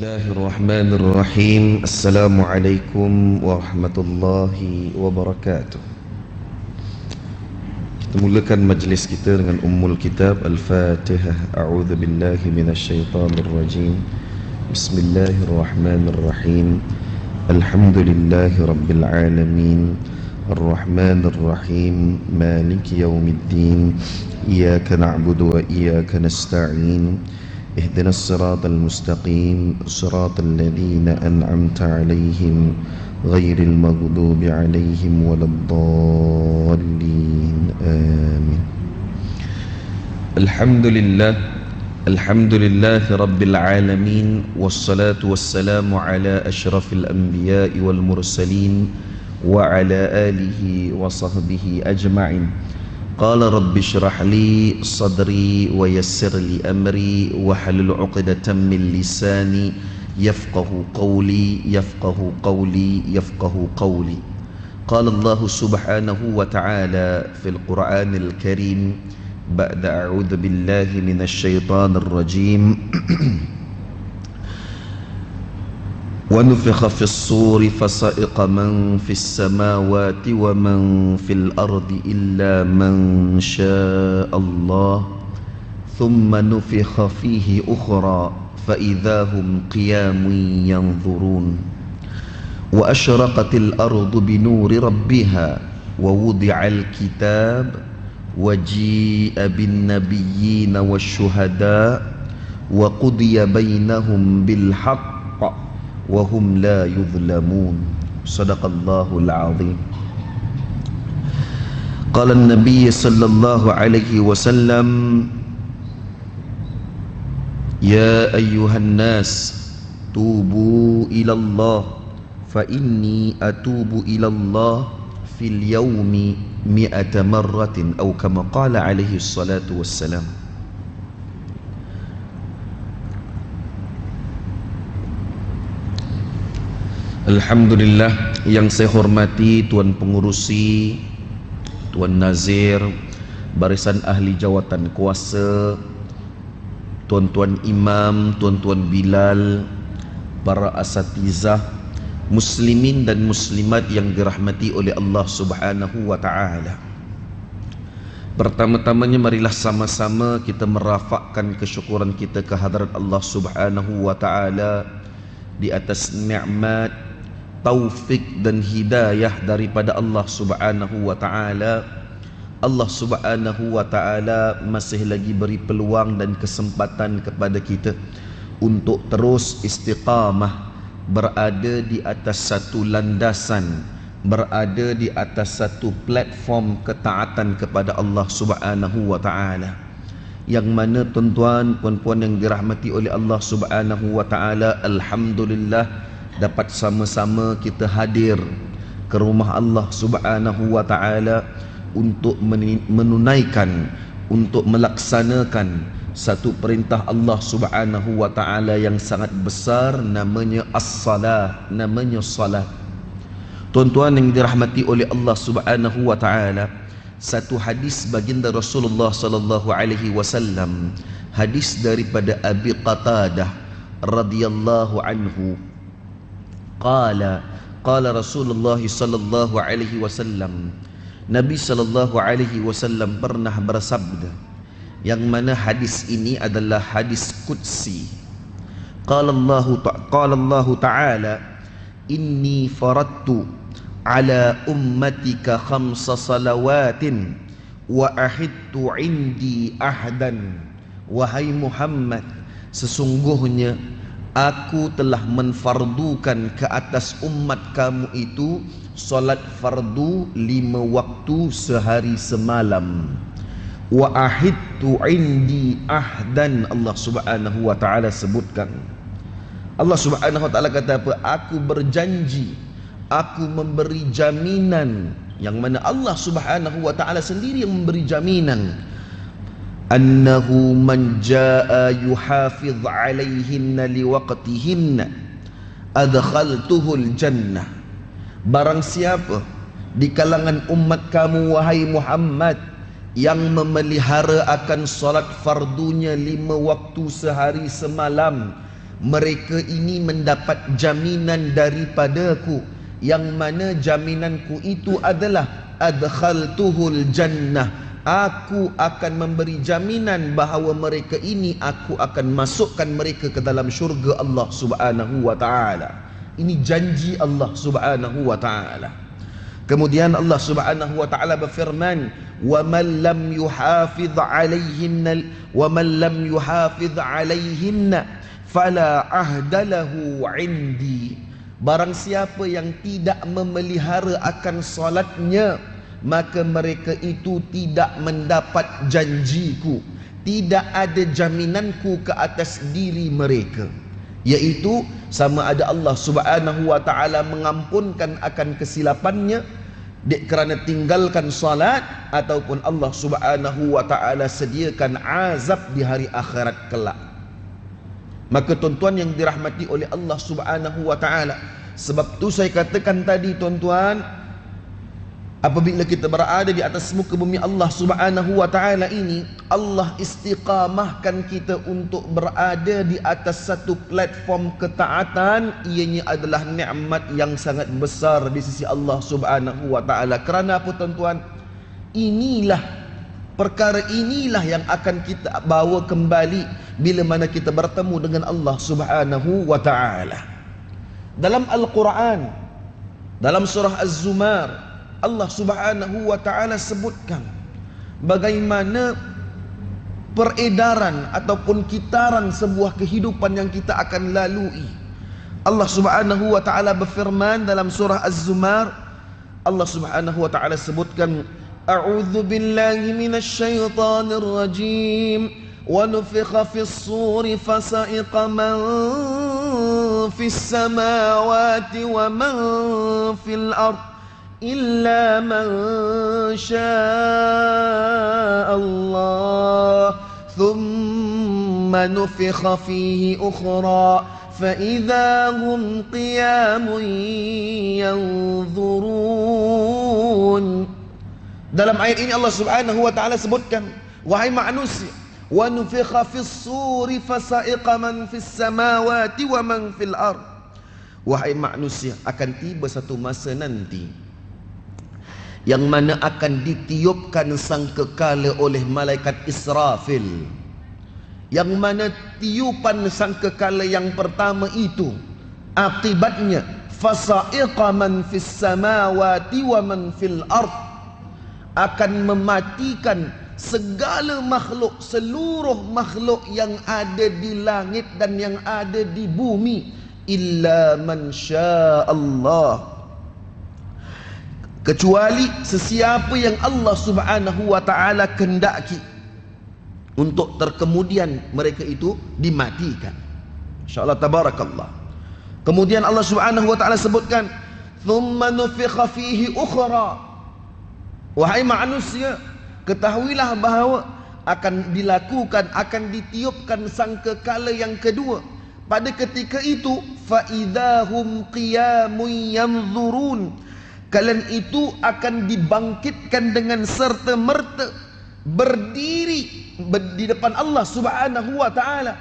الله الرحمن الرحيم. السلام عليكم ورحمة الله wabarakatuh. Kita mulakan majlis kita dengan Ummul Kitab Al-Fatihah. A'udzu billahi minasyaitonir rajim. Bismillahirrahmanirrahim. Alhamdulillahi rabbil alamin. Ar-Rahmanir Rahim. Maliki yaumiddin. Iyyaka na'budu wa iyyaka nasta'in. اهدنا الصراط المستقيم صراط الذين أنعمت عليهم غير المغضوب عليهم ولا الضالين آمين. الحمد لله رب العالمين والصلاة والسلام على أشرف الأنبياء والمرسلين وعلى آله وصحبه أجمعين. قال رب اشرح لي صدري ويسر لي أمري واحلل عقدة من لساني يفقه قولي قال الله سبحانه وتعالى في القرآن الكريم بعد أعوذ بالله من الشيطان الرجيم ونفخ في الصور فصائق من في السماوات ومن في الأرض إلا من شاء الله ثم نفخ فيه أخرى فإذا هم قيام ينظرون وأشرقت الأرض بنور ربها ووضع الكتاب وجيء بالنبيين والشهداء وقضي بينهم بالحق وهم لا يظلمون. صدق الله العظيم. قال النبي صلى الله عليه وسلم يا أيها الناس توبوا إلى الله فإني أتوب إلى الله في اليوم 100 مرة أو كما قال عليه الصلاة والسلام. Alhamdulillah, yang saya hormati Tuan Pengurusi, Tuan Nazir, barisan ahli jawatan kuasa, tuan-tuan imam, tuan-tuan Bilal, para asatizah, muslimin dan muslimat yang dirahmati oleh Allah Subhanahu wa taala. Pertama-tamanya marilah sama-sama kita merafakkan kesyukuran kita ke hadirat Allah Subhanahu wa taala di atas nikmat, taufik dan hidayah daripada Allah Subhanahu wa taala. Allah Subhanahu wa taala masih lagi beri peluang dan kesempatan kepada kita untuk terus istiqamah, berada di atas satu landasan, berada di atas satu platform ketaatan kepada Allah Subhanahu wa taala. Yang mana tuan-tuan, puan-puan yang dirahmati oleh Allah Subhanahu wa taala, alhamdulillah dapat sama-sama kita hadir ke rumah Allah Subhanahu wa taala untuk menunaikan, untuk melaksanakan satu perintah Allah Subhanahu wa taala yang sangat besar, namanya as-salah, namanya salat. Tuan-tuan yang dirahmati oleh Allah Subhanahu wa taala, satu hadis baginda Rasulullah sallallahu alaihi wasallam, hadis daripada Abi Qatadah radhiyallahu anhu, qala Rasulullah sallallahu alaihi wasallam, Nabi sallallahu alaihi wasallam pernah bersabda, yang mana hadis ini adalah hadis qudsi. Qala Allah ta'ala, inni faradtu ala ummatika 5 salawatin wa ahidtu indi ahdan. Wahai Muhammad, sesungguhnya aku telah menfardukan ke atas umat kamu itu solat fardu 5 waktu sehari semalam. Wa ahidtu indi ahdan, Allah Subhanahu wa taala sebutkan. Allah Subhanahu wa taala kata apa? Aku berjanji, aku memberi jaminan, yang mana Allah Subhanahu wa taala sendiri yang memberi jaminan, annahu man jaa yuhafiz alaihinna liwaqtihinna adkhaltuhul jannah. Barang siapa di kalangan umat kamu wahai Muhammad yang memelihara akan salat fardunya 5 waktu sehari semalam, mereka ini mendapat jaminan daripadaku, yang mana jaminanku itu adalah adkhaltuhul jannah, aku akan memberi jaminan bahawa mereka ini aku akan masukkan mereka ke dalam syurga Allah Subhanahu wa taala. Ini janji Allah Subhanahu wa taala. Kemudian Allah Subhanahu wa taala berfirman, "Wa man lam yuhafiz 'alayhinna wa man lam yuhafiz 'alayhinna fala ahda lahu 'indi." Barang siapa yang tidak memelihara akan solatnya, maka mereka itu tidak mendapat janjiku, tidak ada jaminanku ke atas diri mereka, iaitu sama ada Allah Subhanahu wa taala mengampunkan akan kesilapannya kerana tinggalkan salat, ataupun Allah Subhanahu wa taala sediakan azab di hari akhirat kelak. Maka tuan-tuan yang dirahmati oleh Allah Subhanahu wa taala, sebab tu saya katakan tadi tuan-tuan, apabila kita berada di atas muka bumi Allah Subhanahu wa taala ini, Allah istiqamahkan kita untuk berada di atas satu platform ketaatan. Ianya adalah nikmat yang sangat besar di sisi Allah Subhanahu wa taala. Kerana apa tuan-tuan? Perkara inilah yang akan kita bawa kembali bila mana kita bertemu dengan Allah Subhanahu wa taala. Dalam Al-Quran, dalam surah Az-Zumar, Allah Subhanahu wa taala sebutkan bagaimana peredaran ataupun kitaran sebuah kehidupan yang kita akan lalui. Allah Subhanahu wa taala berfirman dalam surah Az-Zumar, Allah Subhanahu wa taala sebutkan, "A'udzu billahi minasy syaithanir rajim wa nufikha fis suri fasa'iqa man fis samawati wa man fil ardh illa man syaa Allah thumma nufikha fihi ukhra fa idza hum qiyamun yanzurun." Dalam ayat ini Allah Subhanahu wa taala sebutkan, wahai manusia, wa nufikha fis suri fasa'iqa man fis samawati wa man fil ard. Wahai manusia, akan tiba satu masa nanti yang mana akan ditiupkan sangkakala oleh malaikat Israfil, yang mana tiupan sangkakala yang pertama itu akibatnya fasa'iqa man fis samawati wa man fil ard, akan mematikan segala makhluk, seluruh makhluk yang ada di langit dan yang ada di bumi, illa man syaa Allah, kecuali sesiapa yang Allah Subhanahu wa taala kehendaki untuk terkemudian mereka itu dimatikan. Insyaallah tabarakallah. Kemudian Allah Subhanahu wa taala sebutkan, thumma nufikha fihi ukhra. Wahai manusia, ketahuilah bahawa akan dilakukan, akan ditiupkan sangkakala yang kedua. Pada ketika itu, fa idahum qiyamun yanzurun, kalian itu akan dibangkitkan dengan serta merta berdiri di depan Allah Subhanahu wa taala,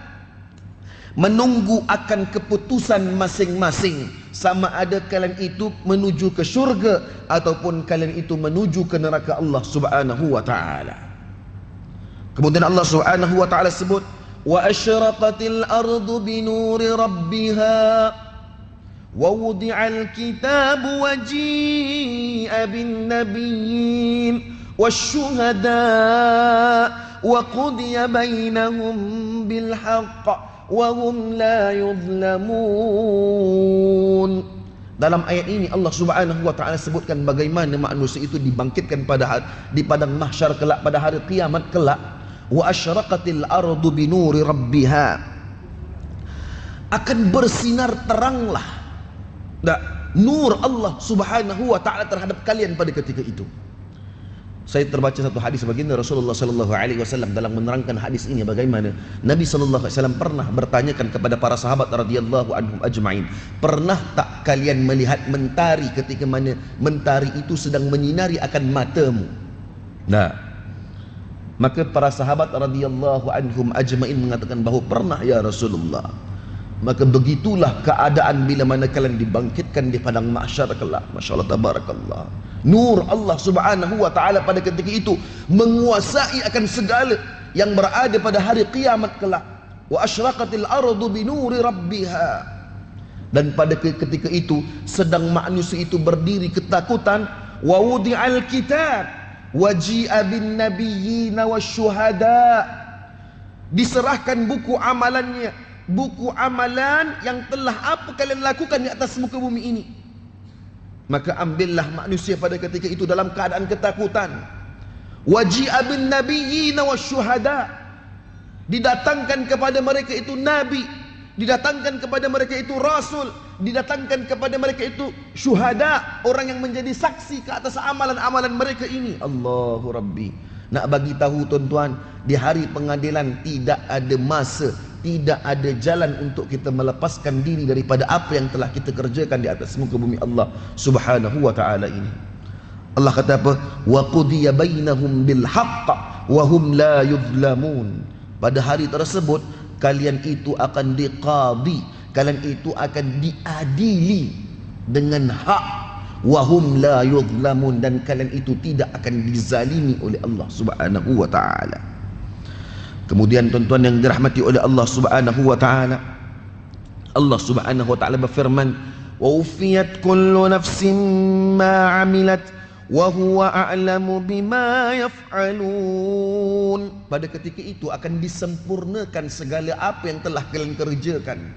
menunggu akan keputusan masing-masing, sama ada kalian itu menuju ke syurga ataupun kalian itu menuju ke neraka Allah Subhanahu wa taala. Kemudian Allah Subhanahu wa taala sebut, wa asyraqatil ardu binuri rabbiha wa wudi'al kitabu wa ji'a bin nabiyyin wasyuhada wa qudiya bainahum bil haqq wa hum la yuzlamun. Dalam ayat ini Allah Subhanahu wa taala sebutkan bagaimana manusia itu dibangkitkan di padang mahsyar kelak, pada hari kiamat kelak. Wa asyraqatil ardu binuri rabbiha, akan bersinar teranglah nur Allah Subhanahu wa taala terhadap kalian pada ketika itu. Saya terbaca satu hadis baginda Rasulullah sallallahu alaihi wasallam dalam menerangkan hadis ini, bagaimana Nabi sallallahu alaihi wasallam pernah bertanyakan kepada para sahabat radhiyallahu anhum ajma'in, pernah tak kalian melihat mentari ketika mana mentari itu sedang menyinari akan matamu? Nah, maka para sahabat radhiyallahu anhum ajma'in mengatakan bahawa pernah ya Rasulullah. Maka begitulah keadaan bila mana kalian dibangkitkan di padang mahsyar kelak. Masya Allah, tabarakallah. Nur Allah subhanahu wa ta'ala pada ketika itu menguasai akan segala yang berada pada hari kiamat kelak. Wa asyraqatil ardu binuri rabbiha. Dan pada ketika itu sedang manusia itu berdiri ketakutan. Wa wudi'al kitab wa ji'a bin nabiyyina wasyuhada. Diserahkan buku amalannya, buku amalan yang telah apa kalian lakukan di atas muka bumi ini. Maka ambillah manusia pada ketika itu dalam keadaan ketakutan. Waji'a bin nabiyyina wasyuhada. Didatangkan kepada mereka itu nabi, didatangkan kepada mereka itu rasul, didatangkan kepada mereka itu syuhada, orang yang menjadi saksi ke atas amalan-amalan mereka ini. Allahu Rabbi. Nak bagi tahu tuan-tuan, di hari pengadilan tidak ada masa, tidak ada jalan untuk kita melepaskan diri daripada apa yang telah kita kerjakan di atas muka bumi Allah subhanahu wa ta'ala ini. Allah kata apa? Wa qudiya bainahum bil haqq wa hum la yuzlamun. Pada hari tersebut kalian itu akan diqadi, kalian itu akan diadili dengan hak. Wa hum la yuzlamun, dan kalian itu tidak akan dizalimi oleh Allah subhanahu wa ta'ala. Kemudian tuan-tuan yang dirahmati oleh Allah subhanahu wa ta'ala, Allah subhanahu wa ta'ala berfirman, wa ufiyat kullu nafsin ma amilat wa huwa a'lamu bima yaf'alun. Pada ketika itu akan disempurnakan segala apa yang telah kalian kerjakan.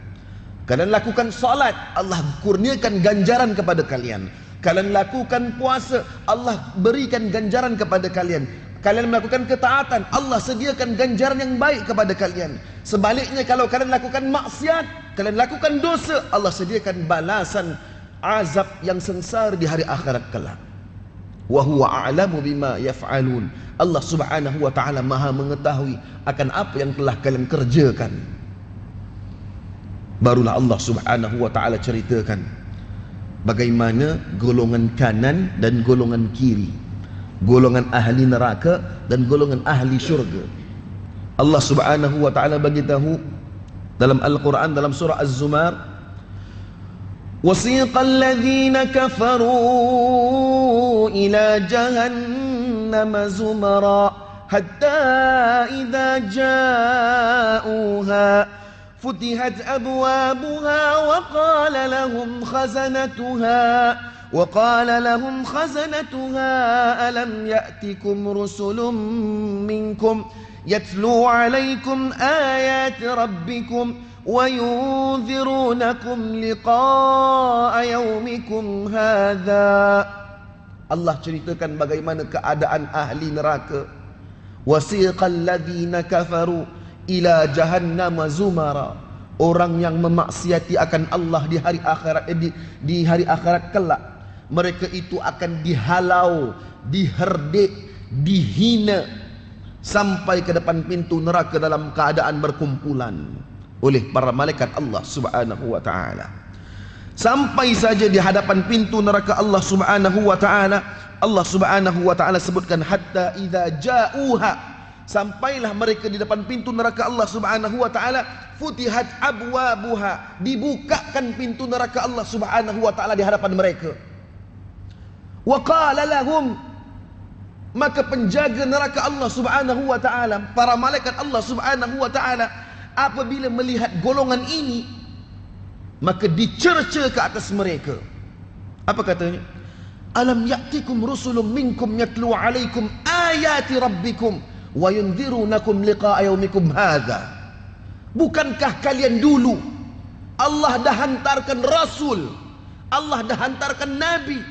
Kalian lakukan salat, Allah kurniakan ganjaran kepada kalian. Kalian lakukan puasa, Allah berikan ganjaran kepada kalian. Kalian melakukan ketaatan, Allah sediakan ganjaran yang baik kepada kalian. Sebaliknya kalau kalian lakukan maksiat, kalian lakukan dosa, Allah sediakan balasan azab yang sengsara di hari akhirat kelak. Wa huwa a'lamu bima yaf'alun. Allah subhanahu wa ta'ala maha mengetahui akan apa yang telah kalian kerjakan. Barulah Allah subhanahu wa ta'ala ceritakan bagaimana golongan kanan dan golongan kiri, golongan ahli neraka dan golongan ahli syurga. Allah subhanahu wa ta'ala bagi tahu dalam Al-Quran, dalam surah Az-Zumar, وَسِيقَ الَّذِينَ كَفَرُوا إِلَى جَهَنَّمَ زُمَرًا حَتَّى إِذَا جَاءُوهَا فُتِحَتْ أَبْوَابُهَا وقال لهم خزنتها ألم يأتكم رسل منكم يتلو عليكم آيات ربكم وينذرونكم لقاء يومكم هذا. Allah ceritakan bagaimana keadaan ahli neraka. Wasiqal ladzina kafaru ila jahannam zumara. Orang yang memaksiati akan Allah di hari akhirat, di hari akhirat kelak, mereka itu akan dihalau, diherdik, dihina sampai ke depan pintu neraka dalam keadaan berkumpulan oleh para malaikat Allah subhanahu wa ta'ala. Sampai saja di hadapan pintu neraka Allah subhanahu wa ta'ala, Allah subhanahu wa ta'ala sebutkan hatta idza ja'uha, sampailah mereka di depan pintu neraka Allah subhanahu wa ta'ala, futihat abwabuha, dibukakan pintu neraka Allah subhanahu wa ta'ala di hadapan mereka. Wa qala lahum, maka penjaga neraka Allah subhanahu wa ta'ala, para malaikat Allah subhanahu wa ta'ala, apabila melihat golongan ini, maka dicerca ke atas mereka. Apa katanya? Alam ya'tikum rusulun minkum yatlu alaikum ayati rabbikum wa yunzirunakum liqa'a yaumikum hadha. Bukankah kalian dulu Allah dah hantarkan rasul, Allah dah hantarkan nabi,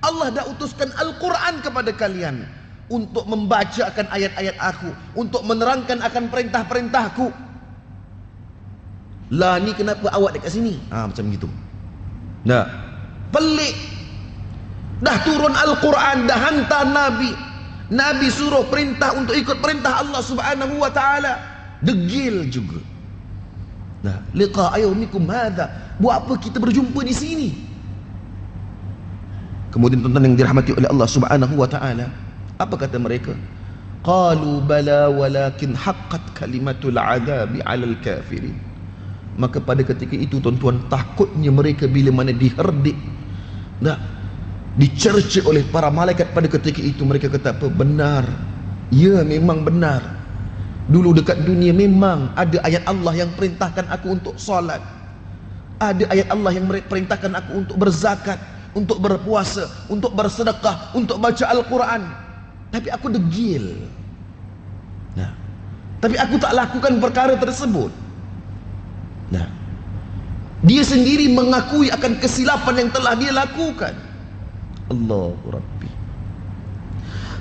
Allah dah utuskan Al-Quran kepada kalian untuk membacakan ayat-ayat aku, untuk menerangkan akan perintah-perintahku. Lah ni kenapa awak dekat sini? Macam gitu. Nah, pelik. Dah turun Al-Quran, dah hantar nabi, nabi suruh perintah untuk ikut perintah Allah subhanahu wa ta'ala, degil juga. Nah, liqa yaumikum hadha, buat apa kita berjumpa di sini? Kemudian tuan-tuan yang dirahmati oleh Allah subhanahu wa ta'ala, apa kata mereka? Qalu bala walakin haqqat kalimatul adabi 'alal kafirin. Maka pada ketika itu tuan-tuan, takutnya mereka bila mana diherdik, nah, dicerca oleh para malaikat. Pada ketika itu mereka kata apa? Benar, ya memang benar, dulu dekat dunia memang ada ayat Allah yang perintahkan aku untuk solat, ada ayat Allah yang perintahkan aku untuk berzakat, untuk berpuasa, untuk bersedekah, untuk baca Al-Quran, tapi aku degil. Nah, tapi aku tak lakukan perkara tersebut. Nah, dia sendiri mengakui akan kesilapan yang telah dia lakukan. Allahu Rabbi.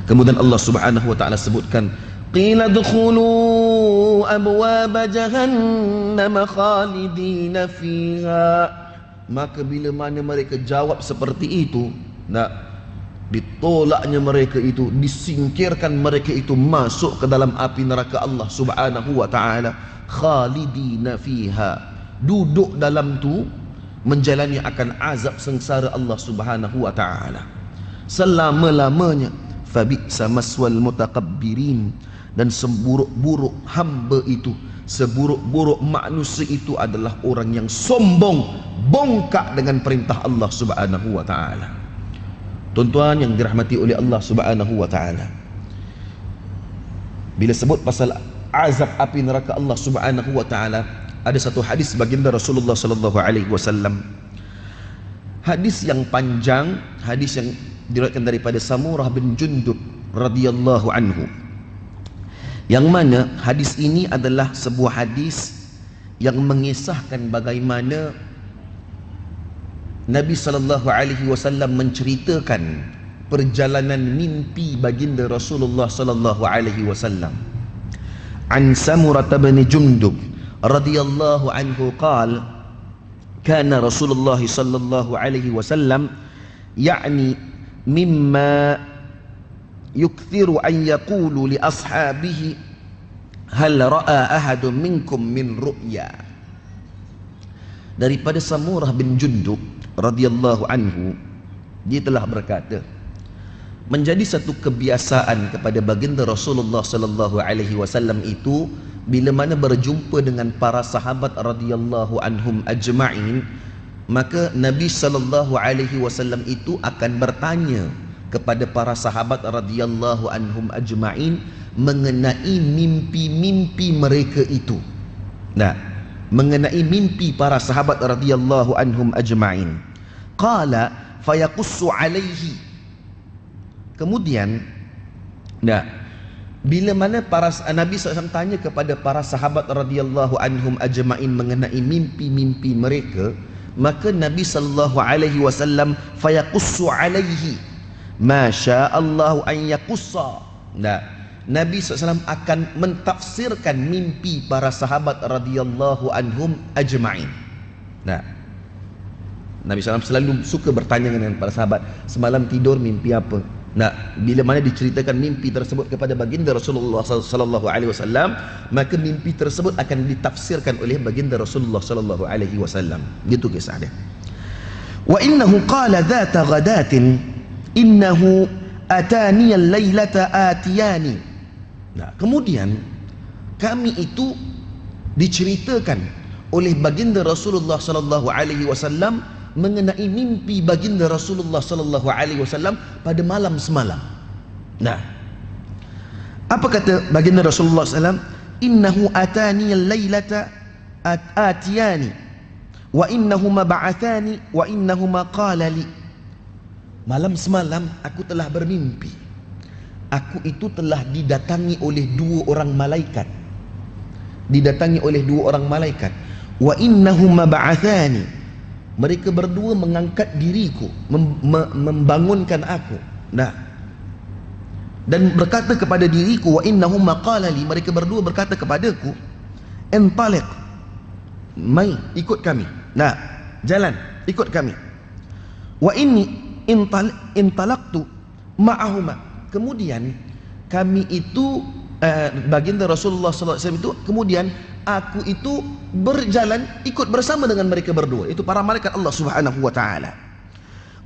Kemudian Allah Subhanahu wa taala sebutkan, qila dkhulu abwaaba jahannam khalidina fiha. Maka bila mana mereka jawab seperti itu, nah, ditolaknya mereka itu, disingkirkan mereka itu masuk ke dalam api neraka Allah Subhanahu wa taala, khalidina fiha, duduk dalam tu menjalani akan azab sengsara Allah Subhanahu wa taala selama-lamanya. Fabi'sa maswal mutakabbirin, dan seburuk-buruk hamba itu, seburuk-buruk manusia itu adalah orang yang sombong, bongkak dengan perintah Allah Subhanahu wa taala. Tuan-tuan yang dirahmati oleh Allah Subhanahu wa taala, bila sebut pasal azab api neraka Allah Subhanahu wa taala, ada satu hadis baginda Rasulullah sallallahu alaihi wasallam, hadis yang panjang, hadis yang diriwayatkan daripada Samurah bin Jundub radhiyallahu anhu, yang mana hadis ini adalah sebuah hadis yang mengisahkan bagaimana Nabi sallallahu alaihi wasallam menceritakan perjalanan mimpi baginda Rasulullah sallallahu alaihi wasallam. An Samurah bin Jundub radhiyallahu anhu qala, kana Rasulullah sallallahu alaihi wasallam ya'ni mimma yukthiru an yaqulu li ashabihi hal ra'a ahadun minkum min ru'ya. Daripada Samurah bin Jundub radhiyallahu anhu, dia telah berkata, menjadi satu kebiasaan kepada baginda Rasulullah sallallahu alaihi wasallam itu, bila mana berjumpa dengan para sahabat radhiyallahu anhum ajma'in, maka Nabi sallallahu alaihi wasallam itu akan bertanya kepada para sahabat radhiyallahu anhum ajma'in mengenai mimpi-mimpi mereka itu. Nah, mengenai mimpi para sahabat radhiyallahu anhum ajma'in. Qala fayaqussu alaihi. Kemudian, nah, bila mana para Nabi SAW tanya kepada para sahabat radhiyallahu anhum ajma'in mengenai mimpi-mimpi mereka, maka Nabi sallallahu alaihi wasallam fayaqussu alaihi ma sya'allahu an yaqussa. Nah, Nabi SAW akan mentafsirkan mimpi para sahabat radhiyallahu anhum ajma'in. Nah, Nabi SAW selalu suka bertanya dengan para sahabat, semalam tidur mimpi apa? Nah, bila mana diceritakan mimpi tersebut kepada baginda Rasulullah sallallahu alaihi wasallam, maka mimpi tersebut akan ditafsirkan oleh baginda Rasulullah sallallahu alaihi wasallam. Gitu kisah dia. Wa innahu qala dhata ghadatin innahu atani al-lailata atiyani. Nah, kemudian kami itu diceritakan oleh baginda Rasulullah sallallahu alaihi wasallam mengenai mimpi baginda Rasulullah sallallahu alaihi wasallam pada malam semalam. Nah, apa kata baginda Rasulullah sallallahu alaihi wasallam? Innahu atani al-lailata atiyani wa innahuma ba'athani wa innahuma qala li. Malam semalam aku telah bermimpi, aku itu telah didatangi oleh dua orang malaikat. Didatangi oleh dua orang malaikat. Wa innahuma ba'athani, mereka berdua mengangkat diriku, membangunkan aku. Nah, dan berkata kepada diriku, wa innahuma qala li, mereka berdua berkata kepadaku, intaliq, mai ikut kami. Nah, jalan ikut kami. Wa inni intalaqtu ma'ahuma. Kemudian kami itu baginda Rasulullah sallallahu alaihi wasallam itu, kemudian aku itu berjalan ikut bersama dengan mereka berdua, itu para malaikat Allah Subhanahu wa taala.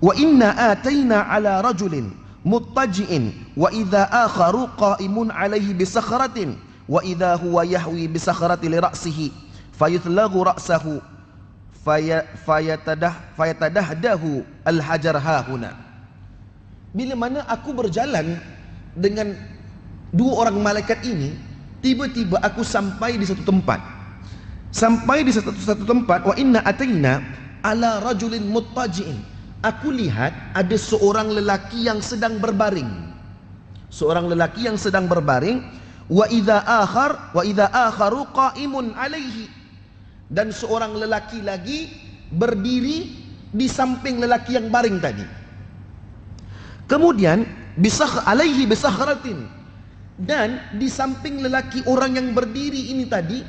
Wa inna ataina ala rajulin muttaji'in wa idza akharu qa'imun alaihi bi sakhratin wa idza huwa yahwi bi sakhrati li ra'sihi fayutlagu ra'sahu fayatadahdahu al-hajar hahuna. Bila mana aku berjalan dengan dua orang malaikat ini, tiba-tiba aku sampai di satu tempat. Sampai di satu tempat, wa inna ataina ala rajulin muttaji'in. Aku lihat ada seorang lelaki yang sedang berbaring. Seorang lelaki yang sedang berbaring, wa idza akharu qa'imun alaihi. Dan seorang lelaki lagi berdiri di samping lelaki yang baring tadi. Kemudian alaihi bisakhratin. Dan di samping lelaki orang yang berdiri ini tadi,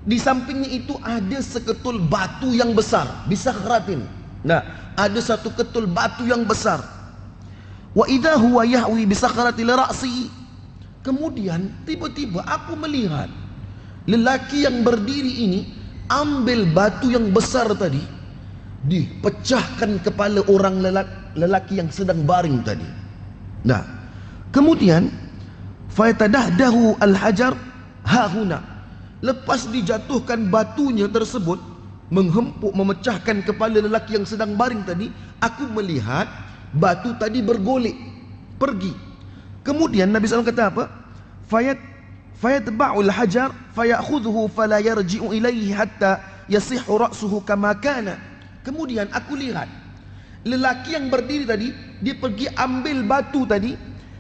di sampingnya itu ada seketul batu yang besar, bisakhratin. Nah, ada satu ketul batu yang besar. Wa idza huwa yahwi bisakhrati li ra'si. Kemudian tiba-tiba aku melihat lelaki yang berdiri ini ambil batu yang besar tadi, dipecahkan kepala orang lelaki yang sedang baring tadi. Nah, kemudian fayatadahdahu al-hajar hahuna. Lepas dijatuhkan batunya tersebut, menghempuk, memecahkan kepala lelaki yang sedang baring tadi, aku melihat batu tadi bergolek pergi. Kemudian Nabi SAW kata apa? Fayatba'ul hajar fayakhudhuhu fala yarji'u ilaihi hatta yasihhu ra'suhu kama kana. Kemudian aku lihat lelaki yang berdiri tadi, dia pergi ambil batu tadi,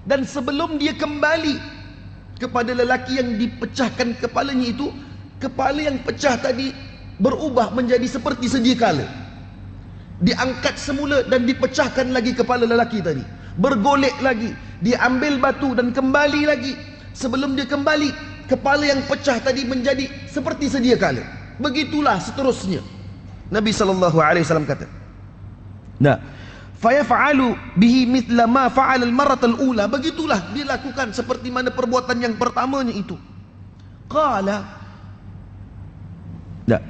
dan sebelum dia kembali kepada lelaki yang dipecahkan kepalanya itu, kepala yang pecah tadi berubah menjadi seperti sedia kala. Diangkat semula dan dipecahkan lagi kepala lelaki tadi, bergolek lagi, dia ambil batu dan kembali lagi. Sebelum dia kembali, kepala yang pecah tadi menjadi seperti sedia kala. Begitulah seterusnya. Nabi SAW kata, nah, fayaf'alu bihi mithla ma fa'ala al-marrat al-ula. Begitulah dilakukan seperti mana perbuatan yang pertamanya itu. Qala, nah,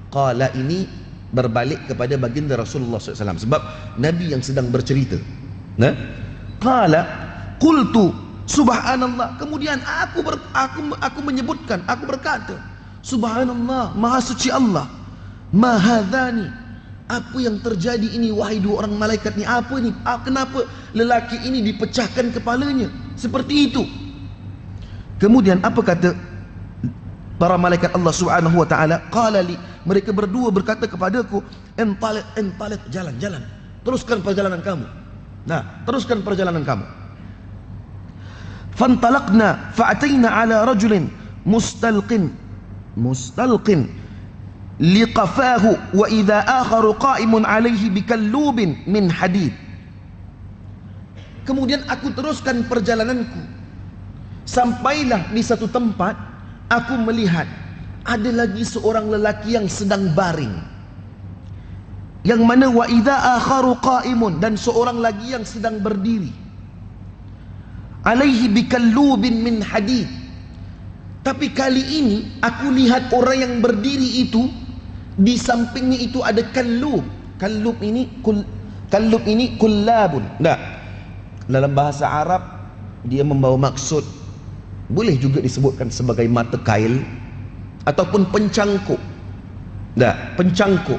qala ini berbalik kepada baginda Rasulullah SAW, sebab Nabi yang sedang bercerita. Nah, qala qultu subhanallah. Kemudian aku menyebutkan, aku berkata, subhanallah, maha suci Allah, ma hadzani, apa yang terjadi ini wahai dua orang malaikat ni? Apa ini? Kenapa lelaki ini dipecahkan kepalanya seperti itu? Kemudian apa kata para malaikat Allah Subhanahu wa taala? Qala li, mereka berdua berkata kepadaku, entalik, jalan, teruskan perjalanan kamu. Nah, teruskan perjalanan kamu. Fantalaqna fa'atayna ala rajulin mustalqin liqafahu wa idza akharu qa'imun alaihi bikallubin min hadid. Kemudian aku teruskan perjalananku, sampailah di satu tempat, aku melihat ada lagi seorang lelaki yang sedang baring, yang mana wa idza akharu qa'imun, dan seorang lagi yang sedang berdiri, alaihi bikallubin min hadid. Tapi kali ini aku lihat orang yang berdiri itu, di sampingnya itu ada kallub. Kallub ini kullabun. Nah, dalam bahasa Arab dia membawa maksud, boleh juga disebutkan sebagai mata kail ataupun pencangkuk. Nah, pencangkuk.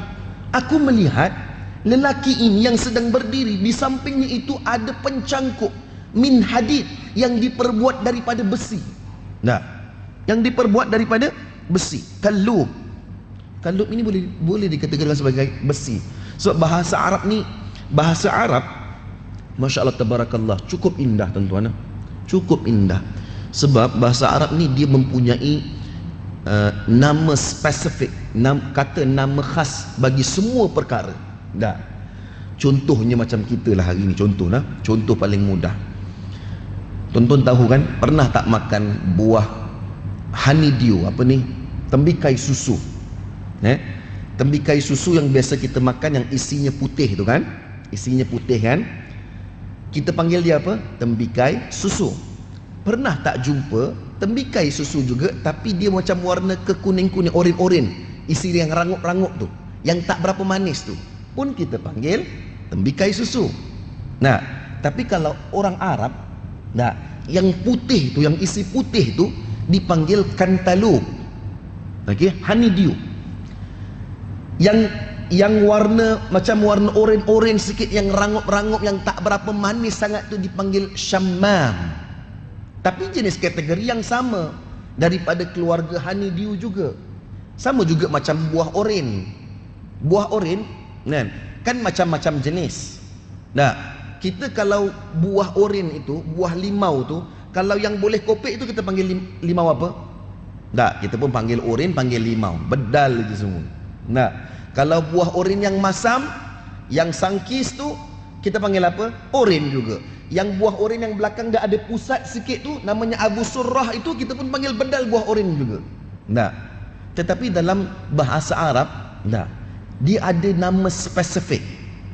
Aku melihat lelaki ini yang sedang berdiri, di sampingnya itu ada pencangkuk min hadid, yang diperbuat daripada besi. Nah, yang diperbuat daripada besi. Kallub ini boleh dikategorikan sebagai besi. So bahasa Arab ni, bahasa Arab, Masya Allah tabarakallah, cukup indah tuan-tuan, cukup indah. Sebab bahasa Arab ni dia mempunyai nama spesifik, kata nama khas bagi semua perkara. Dah. Contohnya macam kita lah hari ni, contoh paling mudah. Tuan-tuan tahu kan, pernah tak makan buah honeydew, apa ni, tembikai susu? Tembikai susu yang biasa kita makan, yang isinya putih tu kan, isinya putih kan, kita panggil dia apa? Tembikai susu. Pernah tak jumpa tembikai susu juga, tapi dia macam warna kekuning-kuning, oren-oren, isi yang rangup-rangup tu, yang tak berapa manis tu, pun kita panggil tembikai susu. Nah, tapi kalau orang Arab, nah, yang putih tu, yang isi putih tu dipanggil kantalub. Okey, honeydew. Yang warna macam warna oren sikit, yang rangup-rangup, yang tak berapa manis sangat tu dipanggil syammam. Tapi jenis kategori yang sama daripada keluarga honeydew juga. Sama juga macam buah oren. Buah oren kan macam-macam jenis. Nah, kita kalau buah oren itu, buah limau tu, kalau yang boleh kopek itu kita panggil limau apa? Tak, kita pun panggil oren, panggil limau. Bedal je semua. Nah, kalau buah oren yang masam, yang sangkis tu, kita panggil apa? Oren juga. Yang buah oren yang belakang dah ada pusat sikit tu, namanya Abu Surrah itu, kita pun panggil bedal buah oren juga. Nah, tetapi dalam bahasa Arab, nah, dia ada nama spesifik.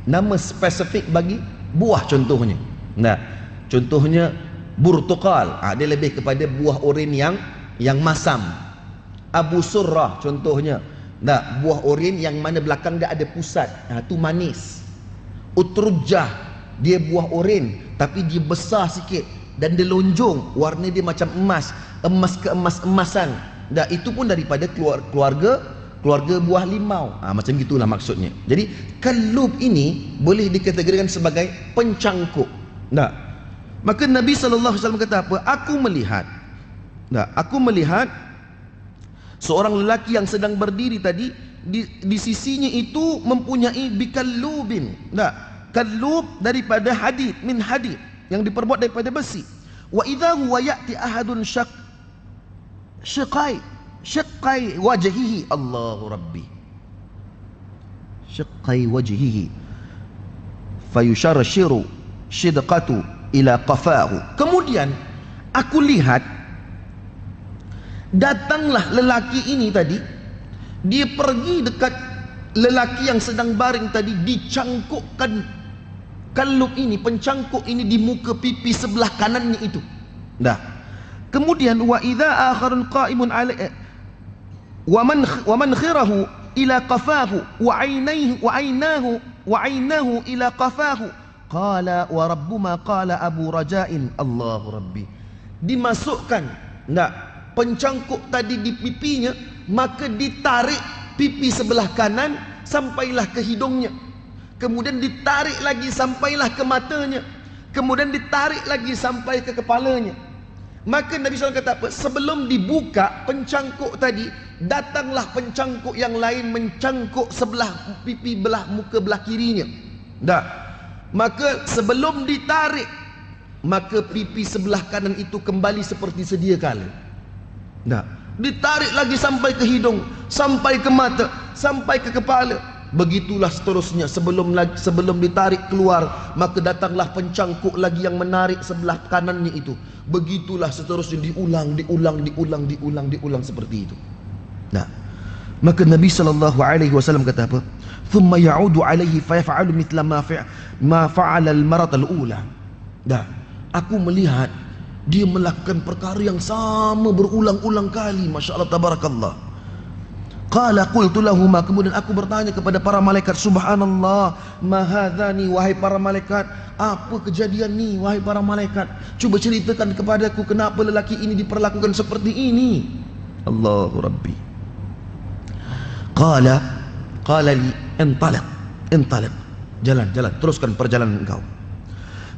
Nama spesifik bagi buah contohnya. Nah, contohnya burtukal. Dia lebih kepada buah oren yang masam. Abu Surrah contohnya. Nah, buah oren yang mana belakang dia ada pusat, tu manis. Utrujah, dia buah oren tapi dia besar sikit dan dia lonjong, warna dia macam emas, emas ke emas-emasan. Nah, itu pun daripada keluarga buah limau. Macam gitulah maksudnya. Jadi kalub ini boleh dikategorikan sebagai pencangkuk. Nah, maka Nabi SAW kata apa? Aku melihat seorang lelaki yang sedang berdiri tadi, di sisinya itu mempunyai bikallubin. Nah, kalub daripada hadid, min hadid, yang diperbuat daripada besi. Wa idza huwa ya'ti ahadun syiqai wajhihi, Allahu Rabbi, syiqai wajhihi fayusharshiru shidqatu ila qafahu. Kemudian aku lihat datanglah lelaki ini tadi, dia pergi dekat lelaki yang sedang baring tadi, dicangkukkan kalub ini, pencangkuk ini di muka pipi sebelah kanannya itu. Nah, kemudian wa idza akharun qa'imun alaihi wa man khirahu ila qafahu wa aynahu ila qafahu qala wa rabbuma qala Abu Raja'in, Allahu Rabbi. Dimasukkan pencangkuk tadi di pipinya, maka ditarik pipi sebelah kanan sampailah ke hidungnya, kemudian ditarik lagi sampailah ke matanya, kemudian ditarik lagi sampai ke kepalanya. Maka Nabi SAW kata apa? Sebelum dibuka pencangkuk tadi, datanglah pencangkuk yang lain mencangkuk sebelah pipi belah muka belah kirinya. Maka sebelum ditarik, maka pipi sebelah kanan itu kembali seperti sedia kala. Ditarik lagi sampai ke hidung, sampai ke mata, sampai ke kepala. Begitulah seterusnya. Sebelum ditarik keluar, maka datanglah pencangkuk lagi yang menarik sebelah kanannya itu. Begitulah seterusnya, diulang seperti itu. Maka Nabi SAW kata apa? Thumma ya'udu alaihi fayaf'alu mithla ma fa'ala al-marat al-ula. Aku melihat dia melakukan perkara yang sama berulang-ulang kali. Masya Allah, tabarakallah. Qala qultu lahuma, kemudian aku bertanya kepada para malaikat, subhanallah, ma hadzani, wahai para malaikat, apa kejadian ni wahai para malaikat? Cuba ceritakan kepadaku kenapa lelaki ini diperlakukan seperti ini. Allahu Rabbi. Qala li intaliq, jalan, teruskan perjalanan engkau.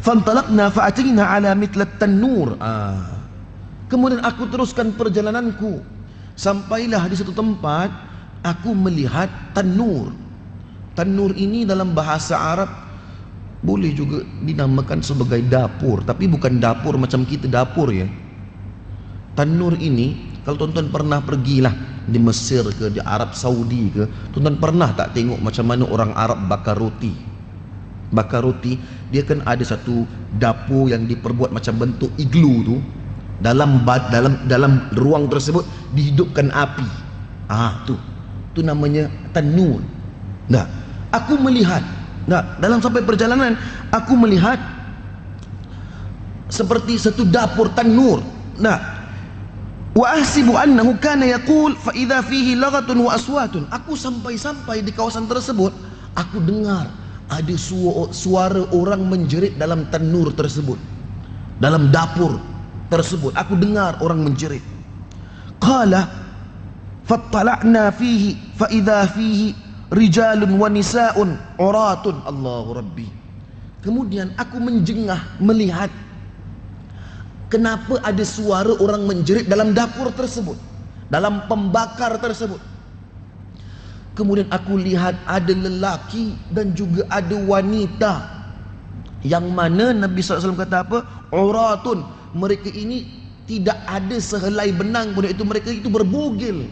Fantalaqna fa'atina ala mithla at-tannur. Kemudian aku teruskan perjalananku, sampailah di satu tempat aku melihat tanur. Tanur ini dalam bahasa Arab boleh juga dinamakan sebagai dapur, tapi bukan dapur macam kita dapur ya. Tanur ini, kalau tuan-tuan pernah pergilah di Mesir ke, di Arab Saudi ke, tuan-tuan pernah tak tengok macam mana orang Arab bakar roti? Bakar roti, dia kan ada satu dapur yang diperbuat macam bentuk iglu tu. Dalam ruang tersebut dihidupkan api. Tu namanya tanur. Aku melihat, dalam sampai perjalanan aku melihat seperti satu dapur tanur. Wa ahsibu annahu kana yaqul fa idza fihi laghatun wa aswatun. Aku sampai di kawasan tersebut, aku dengar ada suara orang menjerit dalam tanur tersebut, dalam dapur tersebut. Aku dengar orang menjerit. Qala fattala'na fihi fa idza fihi rijalun wa nisaun uratun. Allahu Rabbi. Kemudian aku menjengah melihat kenapa ada suara orang menjerit dalam dapur tersebut, dalam pembakar tersebut. Kemudian aku lihat ada lelaki dan juga ada wanita, yang mana Nabi SAW kata apa? Uratun, mereka ini tidak ada sehelai benang pun, itu mereka itu berbugil.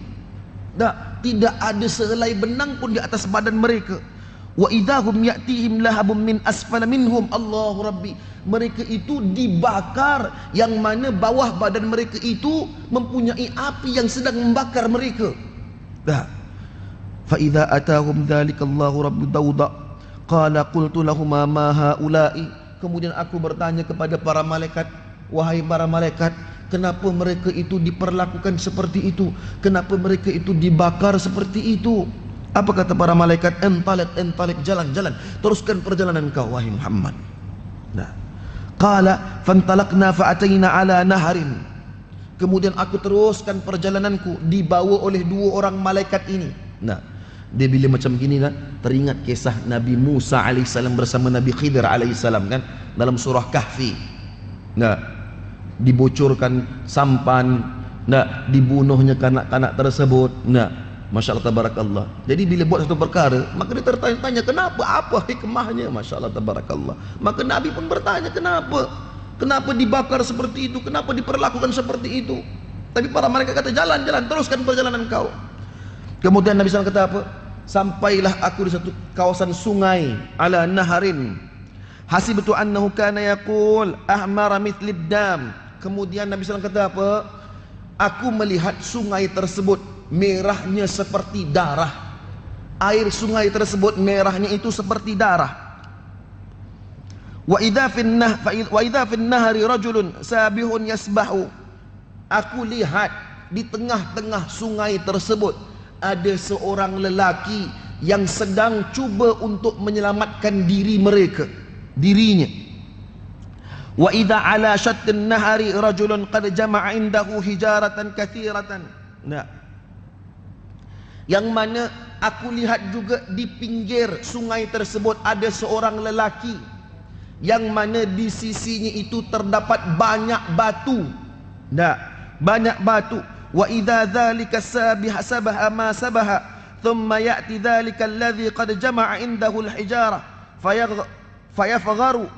Tidak ada sehelai benang pun di atas badan mereka. Wa idahum ya'tihim lahabum min asfala minhum. Allahu Rabbi, mereka itu dibakar, yang mana bawah badan mereka itu mempunyai api yang sedang membakar mereka. Fa idza atahum dzalika Allahu Rabbu Dauda qala qultu lahum ma haula'i. Kemudian aku bertanya kepada para malaikat, wahai para malaikat, kenapa mereka itu diperlakukan seperti itu? Kenapa mereka itu dibakar seperti itu? Apa kata para malaikat? Entalik, jalan, teruskan perjalanan kau wahai Muhammad. Qala fantalaqna fa'atayna ala naharin. Kemudian aku teruskan perjalananku, dibawa oleh dua orang malaikat ini. Dia bila macam gini kan, teringat kisah Nabi Musa alaihissalam bersama Nabi Khidir alaihissalam kan, dalam surah Kahfi. Dibocorkan sampan, dibunuhnya kanak-kanak tersebut. Masya Allah tabarakallah. Jadi bila buat satu perkara, maka dia tertanya-tanya kenapa, apa hikmahnya. Masya Allah tabarakallah. Maka Nabi pun bertanya kenapa dibakar seperti itu, kenapa diperlakukan seperti itu. Tapi para mereka kata jalan, teruskan perjalanan kau. Kemudian Nabi SAW kata apa? Sampailah aku di satu kawasan sungai, ala naharin, hasibtu annahu kana yaqul ahmara mithlid dam. Kemudian Nabi SAW kata apa? Aku melihat sungai tersebut merahnya seperti darah. Air sungai tersebut merahnya itu seperti darah. Wa idza fin nahari rajulun sabihun yasbahu. Aku lihat di tengah-tengah sungai tersebut ada seorang lelaki yang sedang cuba untuk menyelamatkan dirinya. Wa idza ala shattin nahari rajulun qad jama'a indahu hijaratan katsiratan. Yang mana aku lihat juga di pinggir sungai tersebut ada seorang lelaki yang mana di sisinya itu terdapat banyak batu. Banyak batu. Wa idza dzalika sabaha ma sabaha thumma ya'ti dzalika alladhi qad jama'a indahu al-hijara fayafgharu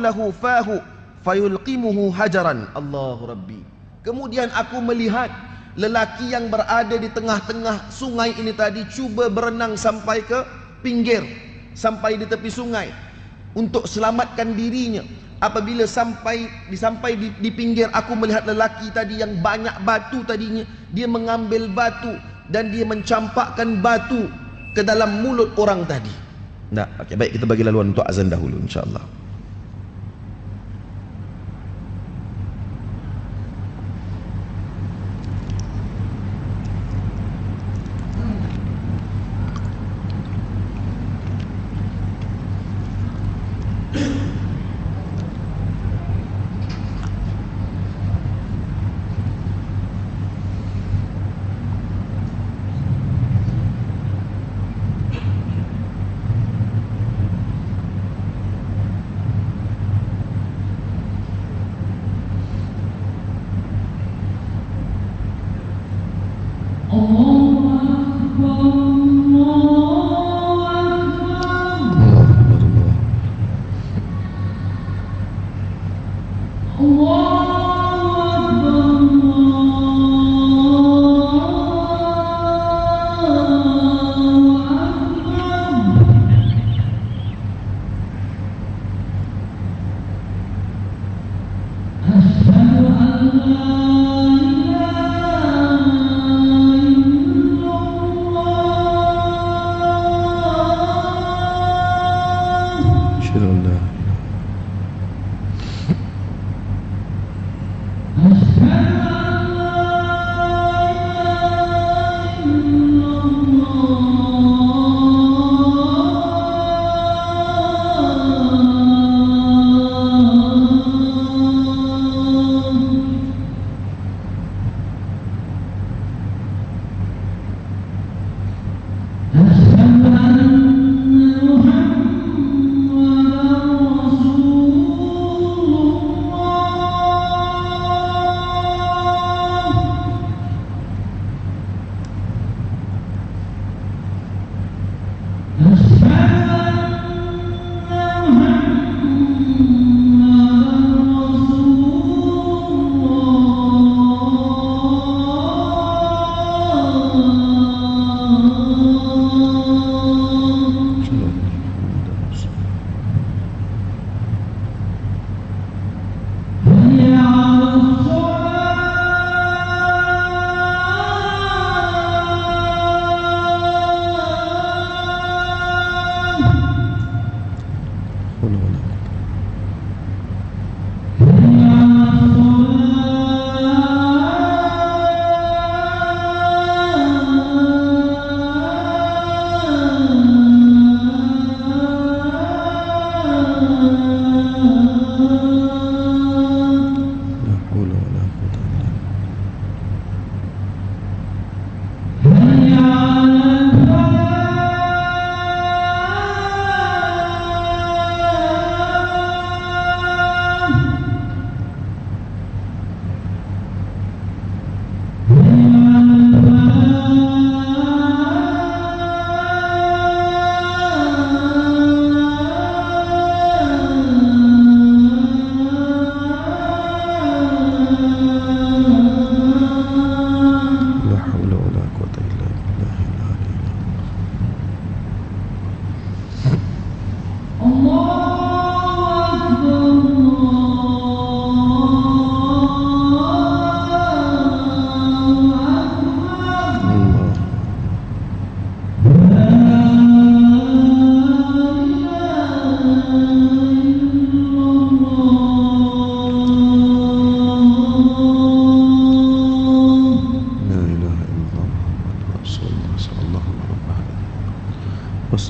lahu fahu fayulqimuhu hajaran. Allahu Rabbi. Kemudian aku melihat lelaki yang berada di tengah-tengah sungai ini tadi cuba berenang sampai ke pinggir, sampai di tepi sungai untuk selamatkan dirinya. Apabila sampai di pinggir, aku melihat lelaki tadi yang banyak batu tadinya, dia mengambil batu dan dia mencampakkan batu ke dalam mulut orang tadi. Okey, baik, kita bagi laluan untuk azan dahulu insya-Allah. Allah.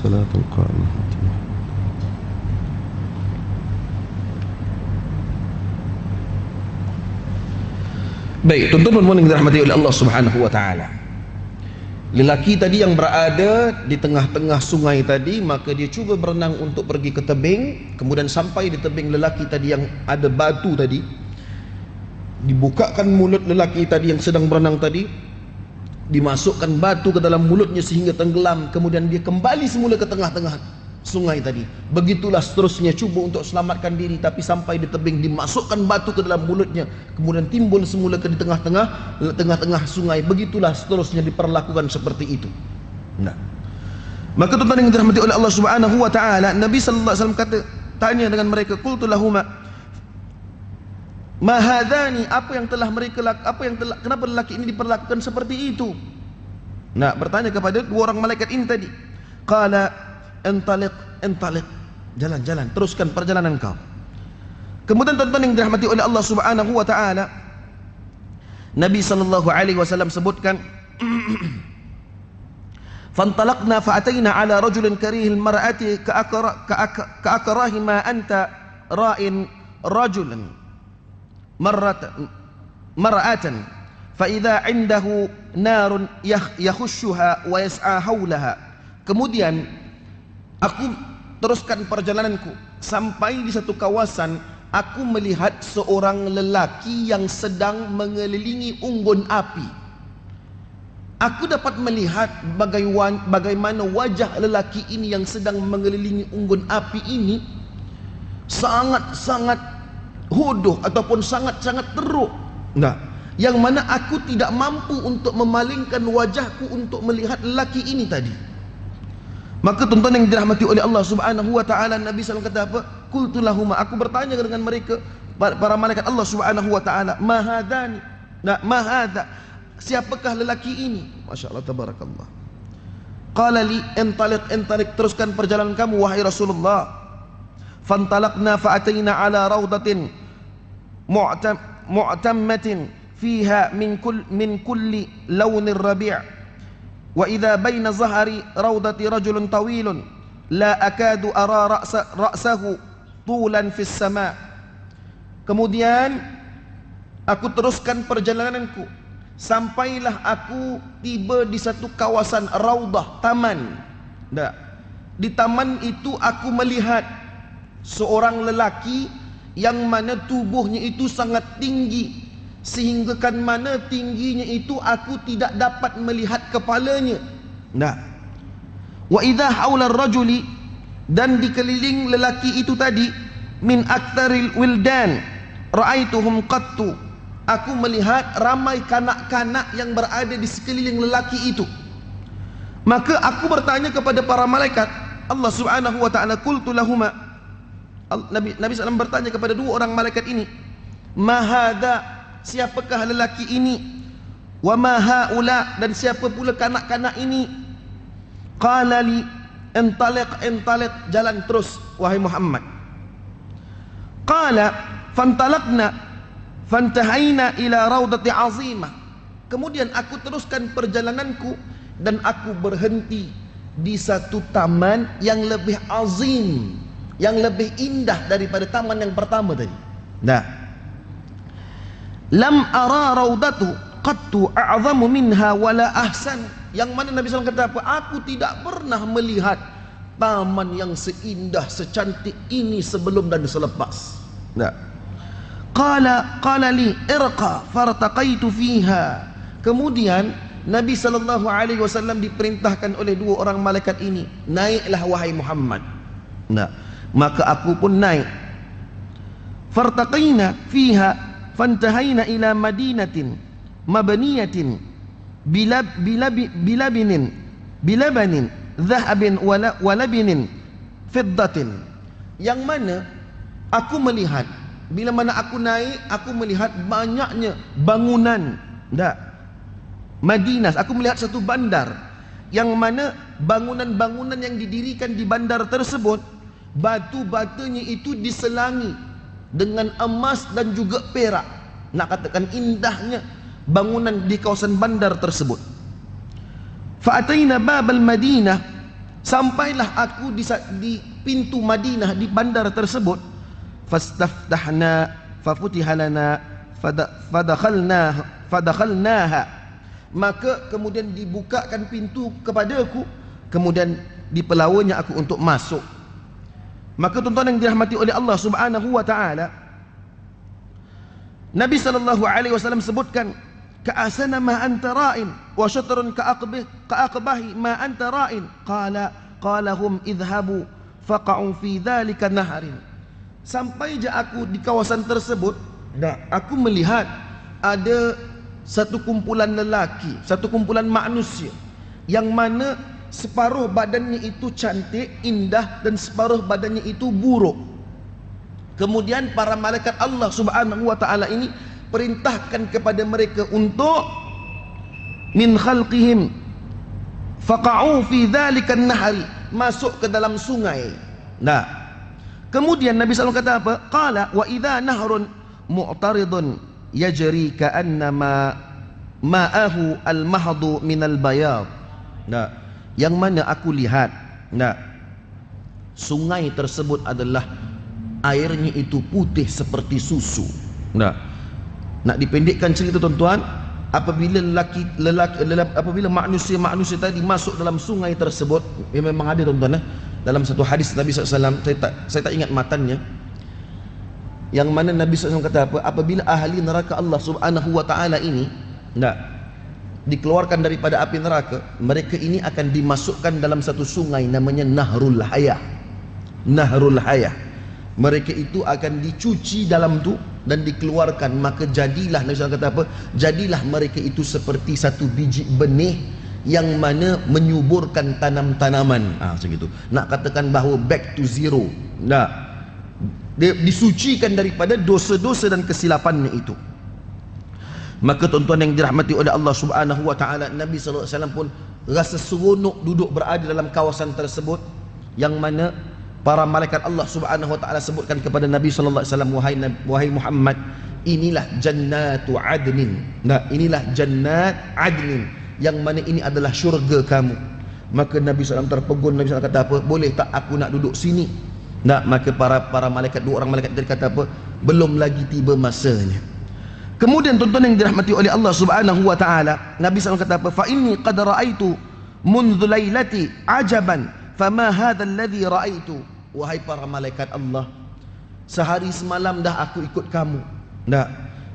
salatul qa'imah. Baik, tuan-tuan yang dirahmati oleh Allah Subhanahu wa taala. Lelaki tadi yang berada di tengah-tengah sungai tadi, maka dia cuba berenang untuk pergi ke tebing. Kemudian sampai di tebing lelaki tadi yang ada batu tadi, dibukakan mulut lelaki tadi yang sedang berenang tadi, dimasukkan batu ke dalam mulutnya sehingga tenggelam. Kemudian dia kembali semula ke tengah-tengah sungai tadi. Begitulah seterusnya cuba untuk selamatkan diri, tapi sampai di tebing dimasukkan batu ke dalam mulutnya, kemudian timbul semula ke di tengah-tengah sungai. Begitulah seterusnya diperlakukan seperti itu. Nah, maka tuan-tuan yang dirahmati oleh Allah Subhanahu wa taala, Nabi sallallahu alaihi wasallam kata, tanya dengan mereka, qultu lahuma ma hadzani, kenapa lelaki ini diperlakukan seperti itu? Nah, bertanya kepada dua orang malaikat ini tadi. Qala entalik, jalan, teruskan perjalanan kau. Kemudian tuan-tuan yang dirahmati oleh Allah Subhanahu wa taala, Nabi sallallahu alaihi wasallam sebutkan, fantalaqna fa'atayna ala rajulin karihil mar'ati ka'akrahi ma anta ra'in rajulan mar'atan fa idza 'indahu narun yakhushuha wa yas'a haulaha. Kemudian aku teruskan perjalananku sampai di satu kawasan, aku melihat seorang lelaki yang sedang mengelilingi unggun api. Aku dapat melihat bagaimana wajah lelaki ini yang sedang mengelilingi unggun api ini sangat-sangat hodoh ataupun sangat-sangat teruk. Nah, yang mana aku tidak mampu untuk memalingkan wajahku untuk melihat lelaki ini tadi. Maka tuan-tuan yang dirahmati oleh Allah Subhanahu wa taala, Nabi SAW kata apa? Qultu lahum, aku bertanya dengan mereka, para malaikat Allah Subhanahu wa taala, ma hadzani, nah ma hadza, siapakah lelaki ini? Masya-Allah, tabarakallah. Qala li entalik, teruskan perjalanan kamu wahai Rasulullah. Fantalaqna fa'atayna ala raudatin mu'tammatin fiha min kulli launir rabi'. Wa idza baina zahari raudati rajulun tawilun la akadu ara ra'sahu tulan fis sama. Kemudian aku teruskan perjalananku sampailah aku tiba di satu kawasan raudah, taman. Nah, di taman itu aku melihat seorang lelaki yang mana tubuhnya itu sangat tinggi, sehingga kan mana tingginya itu aku tidak dapat melihat kepalanya. Nah, wa idza haula ar-rajuli, dan dikeliling lelaki itu tadi, min aktsaril wildan ra'aituhum qattu, aku melihat ramai kanak-kanak yang berada di sekeliling lelaki itu. Maka aku bertanya kepada para malaikat Allah Subhanahu wa taala, qultu lahuma, Nabi SAW bertanya kepada dua orang malaikat ini, ma hadza, siapakah lelaki ini? Wa ma haula, dan siapa pula kanak-kanak ini? Qala li entalik, jalan terus wahai Muhammad. Qala fantalaqna fantahaina ila raudati azimah. Kemudian aku teruskan perjalananku dan aku berhenti di satu taman yang lebih azim, yang lebih indah daripada taman yang pertama tadi. Nah, lam ara raudatu qattu a'zamu minha wala ahsan, yang mana Nabi SAW kata apa? Aku tidak pernah melihat taman yang seindah, secantik ini sebelum dan selepas. Nah, qala li irqa fartaqaitu fiha. Kemudian Nabi SAW diperintahkan oleh dua orang malaikat ini, naiklah wahai Muhammad. Nah, maka aku pun naik. Fartaqaina fiha fantahaina ila madinatin mabniyatin bilabanin dhahabin walabinin fiddatin, yang mana aku melihat, bila mana aku naik, aku melihat banyaknya bangunan Madinah. Aku melihat satu bandar yang mana bangunan-bangunan yang didirikan di bandar tersebut, batu-batunya itu diselangi dengan emas dan juga perak. Nak katakan indahnya bangunan di kawasan bandar tersebut. Fa'ataina babal Madinah, Sampailah aku di pintu Madinah, di bandar tersebut. Fastaftahna fafutiha lana fadakhalnaha. Maka kemudian dibukakan pintu kepadaku, kemudian dipelawanya aku untuk masuk. Maka tuan-tuan yang dirahmati oleh Allah Subhanahu wa taala, Nabi sallallahu alaihi wasallam sebutkan, ka'asana ma anta ra'in wa syatrun ka'aqbahi ma anta ra'in. Qala hum idhabu faqa'u fi dhalika naharin. Sampai je aku di kawasan tersebut, aku melihat ada satu kumpulan lelaki, satu kumpulan manusia yang mana separuh badannya itu cantik, indah, dan separuh badannya itu buruk. Kemudian para malaikat Allah Subhanahu wa taala ini perintahkan kepada mereka untuk min khalqihim faqa'u fi dzalika an-nahri, masuk ke dalam sungai. Nah, kemudian Nabi SAW kata apa? Qala wa idza nahrun mu'taridun yajri ka'annama ma'ahu al-mahdu min al-bayad. Nah, yang mana aku lihat, nah, sungai tersebut adalah airnya itu putih seperti susu. Nah, nak dipendekkan cerita tuan-tuan, apabila manusia tadi masuk dalam sungai tersebut, memang ada tuan-tuan, dalam satu hadis Nabi SAW, saya tak ingat matannya, yang mana Nabi SAW kata apa? Apabila ahli neraka Allah Subhanahu wa taala ini dikeluarkan daripada api neraka, mereka ini akan dimasukkan dalam satu sungai namanya Nahrul Hayah. Nahrul Hayah. Mereka itu akan dicuci dalam tu dan dikeluarkan, maka jadilah, Nabi SAW kata apa? Jadilah mereka itu seperti satu biji benih yang mana menyuburkan tanam-tanaman. Macam itu. Nak katakan bahawa back to zero. Nah, dia disucikan daripada dosa-dosa dan kesilapannya itu. Maka tuan-tuan yang dirahmati oleh Allah Subhanahu wa taala, Nabi sallallahu alaihi wasallam pun rasa seronok duduk berada dalam kawasan tersebut, yang mana para malaikat Allah Subhanahu wa taala sebutkan kepada Nabi sallallahu alaihi wasallam, wahai Muhammad, inilah jannatu adnin. Nah, inilah jannat adnin, yang mana ini adalah syurga kamu. Maka Nabi SAW terpegun. Nabi SAW kata apa? Boleh tak aku nak duduk sini? Nah, maka para malaikat, dua orang malaikat tadi kata apa? Belum lagi tiba masanya. Kemudian tuan-tuan yang dirahmati oleh Allah Subhanahu wa taala, Nabi SAW kata apa? Fa inni qad ra'aitu mundhu lailati ajaban fama hadha alladhi ra'aitu. Wahai para malaikat Allah, sehari semalam dah aku ikut kamu. Nah,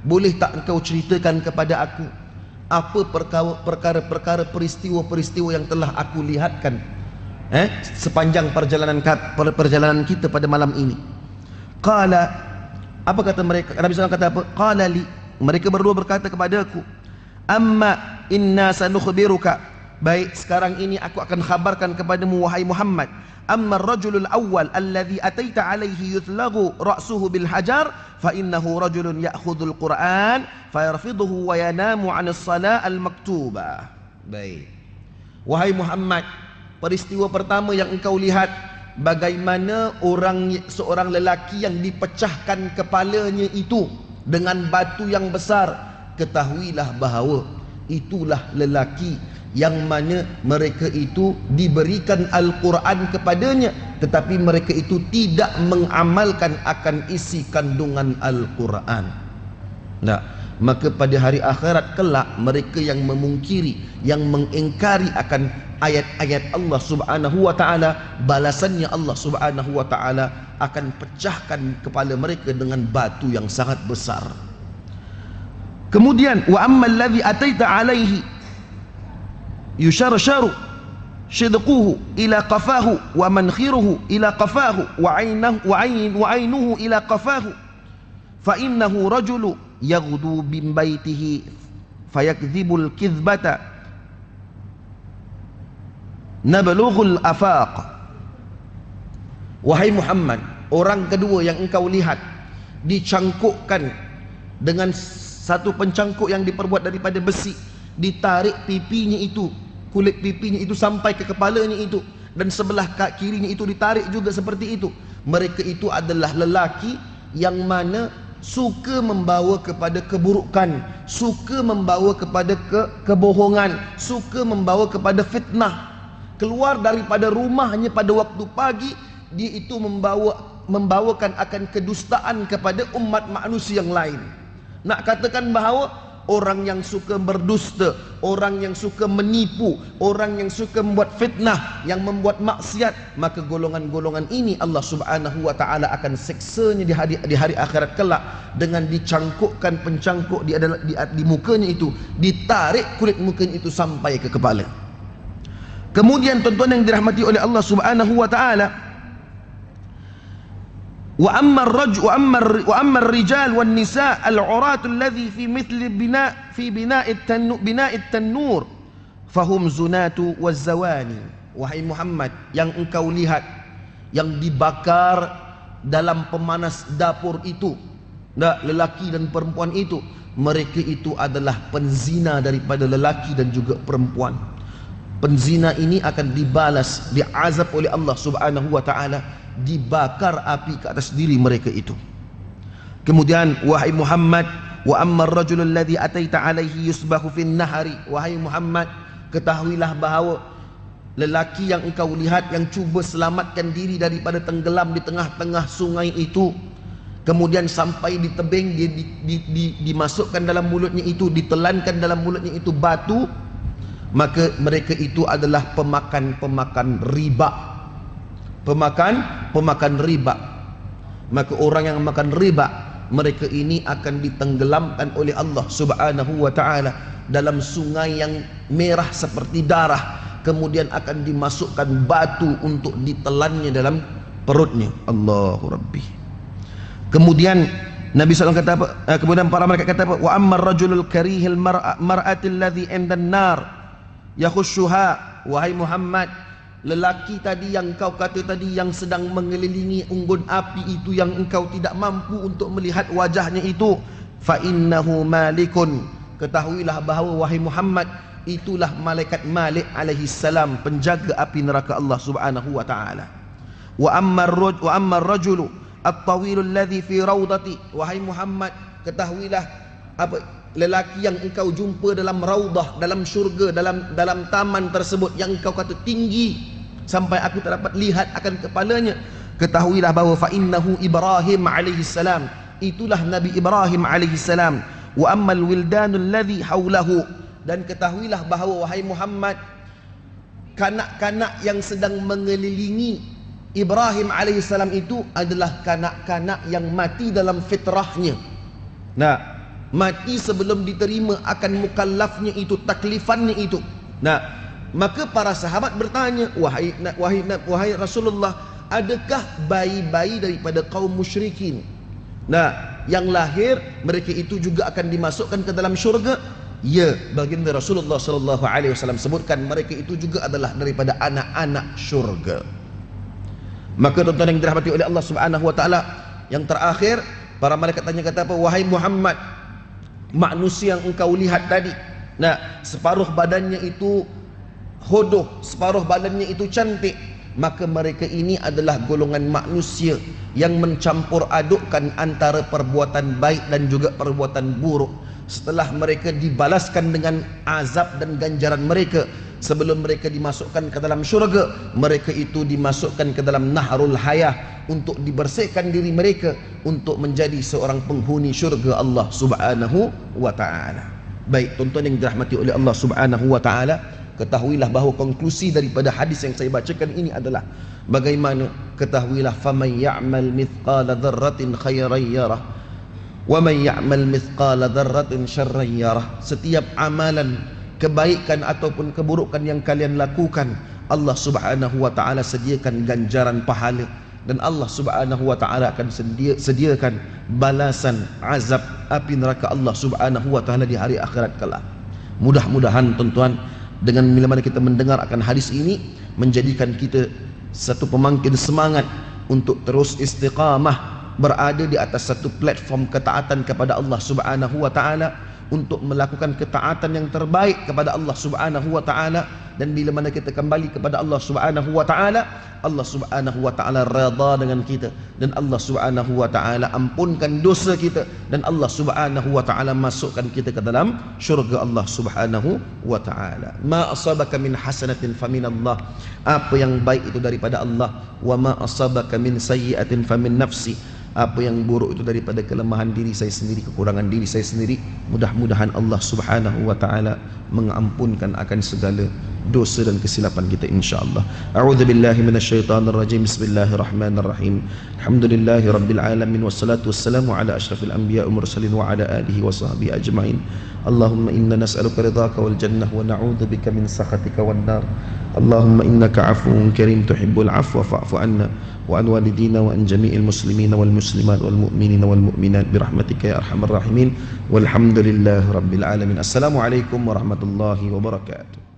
boleh tak engkau ceritakan kepada aku apa perkara-perkara, peristiwa-peristiwa yang telah aku lihatkan sepanjang perjalanan kita pada malam ini. Qala, apa kata mereka? Nabi SAW kata apa? Qala li, mereka berdua berkata kepada aku, amma inna sanukhbiruka, baik, sekarang ini aku akan khabarkan kepadamu wahai Muhammad, amma ar-rajulul awwal alladhi ataita alaihi yutlagu ra'suhu bil hajar fa innahu rajulun ya'khudhul Qur'an fayarfiduhu wa yanamu 'anis salah al-maktubah. Baik, wahai Muhammad, peristiwa pertama yang engkau lihat, bagaimana seorang lelaki yang dipecahkan kepalanya itu dengan batu yang besar, ketahuilah bahawa itulah lelaki yang mana mereka itu diberikan Al-Quran kepadanya, tetapi mereka itu tidak mengamalkan akan isi kandungan Al-Quran. Nah, maka pada hari akhirat kelak, mereka yang memungkiri, yang mengingkari akan ayat-ayat Allah Subhanahu wa taala, balasannya Allah Subhanahu wa taala akan pecahkan kepala mereka dengan batu yang sangat besar. Kemudian wa ammal ladzi ataita alaihi yusharsharu shidquhu ila qafahu wa mankhiruhu ila qafahu wa aynuhu ila qafahu fa innahu rajulu yaghdu bin baitihi fayakdhibul kidhbata nablughul afaq. Wahai Muhammad, orang kedua yang engkau lihat dicangkukkan dengan satu pencangkuk yang diperbuat daripada besi, ditarik pipinya itu, kulit pipinya itu sampai ke kepalanya itu, dan sebelah kirinya itu ditarik juga seperti itu. Mereka itu adalah lelaki yang mana suka membawa kepada keburukan, suka membawa kepada kebohongan, suka membawa kepada fitnah. keluar daripada rumahnya pada waktu pagi, dia itu membawakan akan kedustaan kepada umat manusia yang lain. Nak katakan bahawa orang yang suka berdusta, orang yang suka menipu, orang yang suka membuat fitnah, yang membuat maksiat, maka golongan-golongan ini Allah Subhanahu wa taala akan seksanya di hari akhirat kelak dengan dicangkukkan pencangkuk di mukanya itu, ditarik kulit mukanya itu sampai ke kepala. Kemudian tuan-tuan yang dirahmati oleh Allah Subhanahu wa taala, وأما الرجال والنساء العراة الذي في مثل بناء التنور فهم زنات والزواني. Wahai Muhammad, yang engkau lihat yang dibakar dalam pemanas dapur itu, lelaki dan perempuan itu, mereka itu adalah penzina daripada lelaki dan juga perempuan. Penzina ini akan dibalas, diazab oleh Allah Subhanahu wa taala, dibakar api ke atas diri mereka itu. Kemudian, wahai Muhammad, wa amma ar-rajul alladhi ataita alaihi yusbahu fin nahari. Wahai Muhammad, ketahuilah bahawa lelaki yang engkau lihat yang cuba selamatkan diri daripada tenggelam di tengah-tengah sungai itu, kemudian sampai di tebing, dia dimasukkan dalam mulutnya itu, ditelankan dalam mulutnya itu batu, maka mereka itu adalah pemakan riba. Pemakan riba. Maka orang yang makan riba, mereka ini akan ditenggelamkan oleh Allah Subhanahu wa taala dalam sungai yang merah seperti darah, kemudian akan dimasukkan batu untuk ditelannya dalam perutnya. Allahu Rabbi. Kemudian Nabi SAW kata apa? Kemudian para malaikat kata apa? Wa ammar rajulul karihil mar'atil ladzi indan nar yakhushuha. Wahai Muhammad, lelaki tadi yang engkau kata tadi yang sedang mengelilingi unggun api itu, yang engkau tidak mampu untuk melihat wajahnya itu, fa innahu malikun. Ketahuilah bahawa wahai Muhammad, itulah malaikat Malik alaihi salam, penjaga api neraka Allah Subhanahu wa taala. Wa ammar rajulu at-tawilul ladzi fi raudati. Wahai Muhammad, ketahuilah apa lelaki yang engkau jumpa dalam raudah, dalam syurga, dalam taman tersebut yang engkau kata tinggi sampai aku tak dapat lihat akan kepalanya. Ketahuilah bahawa fa innahu Ibrahim alaihi salam, itulah Nabi Ibrahim alaihi salam. Wa ammal wildanul ladzi haulahu. Dan ketahuilah bahawa wahai Muhammad, kanak-kanak yang sedang mengelilingi Ibrahim alaihi salam itu adalah kanak-kanak yang mati dalam fitrahnya. Nah, mati sebelum diterima akan mukallafnya itu, taklifannya itu. Nah, maka para sahabat bertanya, wahai Rasulullah, adakah bayi-bayi daripada kaum musyrikin, yang lahir mereka itu juga akan dimasukkan ke dalam syurga? Ya, baginda Rasulullah sallallahu alaihi wasallam sebutkan mereka itu juga adalah daripada anak-anak syurga. Maka tuan-tuan yang dirahmati oleh Allah Subhanahu wa taala, yang terakhir para malaikat tanya kata apa? Wahai Muhammad, manusia yang engkau lihat tadi, separuh badannya itu hodoh, separuh badannya itu cantik, maka mereka ini adalah golongan manusia yang mencampur adukkan antara perbuatan baik dan juga perbuatan buruk. Setelah mereka dibalaskan dengan azab dan ganjaran mereka, sebelum mereka dimasukkan ke dalam syurga, mereka itu dimasukkan ke dalam nahrul hayah untuk dibersihkan diri mereka untuk menjadi seorang penghuni syurga Allah Subhanahu wa taala. Baik tuan-tuan yang dirahmati oleh Allah Subhanahu wa taala, ketahuilah bahawa konklusi daripada hadis yang saya bacakan ini adalah bagaimana? Ketahuilah faman ya'mal mithqala dzarratin khairan yarah wa man ya'mal mithqala dzarratin syarran yarah. Setiap amalan kebaikan ataupun keburukan yang kalian lakukan, Allah Subhanahu wa taala sediakan ganjaran pahala, dan Allah Subhanahu wa taala akan sediakan balasan azab api neraka Allah Subhanahu wa taala di hari akhirat kelak. Mudah-mudahan tuan-tuan, dengan bila mana kita mendengar akan hadis ini, menjadikan kita satu pemangkin semangat untuk terus istiqamah berada di atas satu platform ketaatan kepada Allah Subhanahu wa taala, untuk melakukan ketaatan yang terbaik kepada Allah Subhanahu wa taala, dan bila mana kita kembali kepada Allah Subhanahu wa taala, Allah Subhanahu wa taala redha dengan kita, dan Allah Subhanahu wa taala ampunkan dosa kita, dan Allah Subhanahu wa taala masukkan kita ke dalam syurga Allah Subhanahu wa taala. Ma asabaka min hasanatin famin Allah, apa yang baik itu daripada Allah. Wa ma asabaka min sayyi'atin famin nafsi, apa yang buruk itu daripada kelemahan diri saya sendiri, kekurangan diri saya sendiri. Mudah-mudahan Allah Subhanahu wa taala mengampunkan akan segala dosa dan kesilapan kita insyaallah. A'udzubillahi minasyaitonir rajim. Bismillahirrahmanirrahim. Alhamdulillahi rabbil alamin, wassalatu wassalamu ala asyrafil anbiya'i wal mursalin wa ala alihi wa sahbihi ajma'in. Allahumma inna nas'aluka ridhaka wal jannah wa na'udzubika min sakhatika wan nar. Allahumma innaka 'afuwun karim tuhibbul 'afwa fa'fu 'anna wa an walidina wa an jami'il muslimina wal muslimat wal mu'minina wal mu'minat birahmatika ya arhamar rahimin. Walhamdulillahi rabbil alamin. Assalamualaikum warahmatullahi wabarakatuh.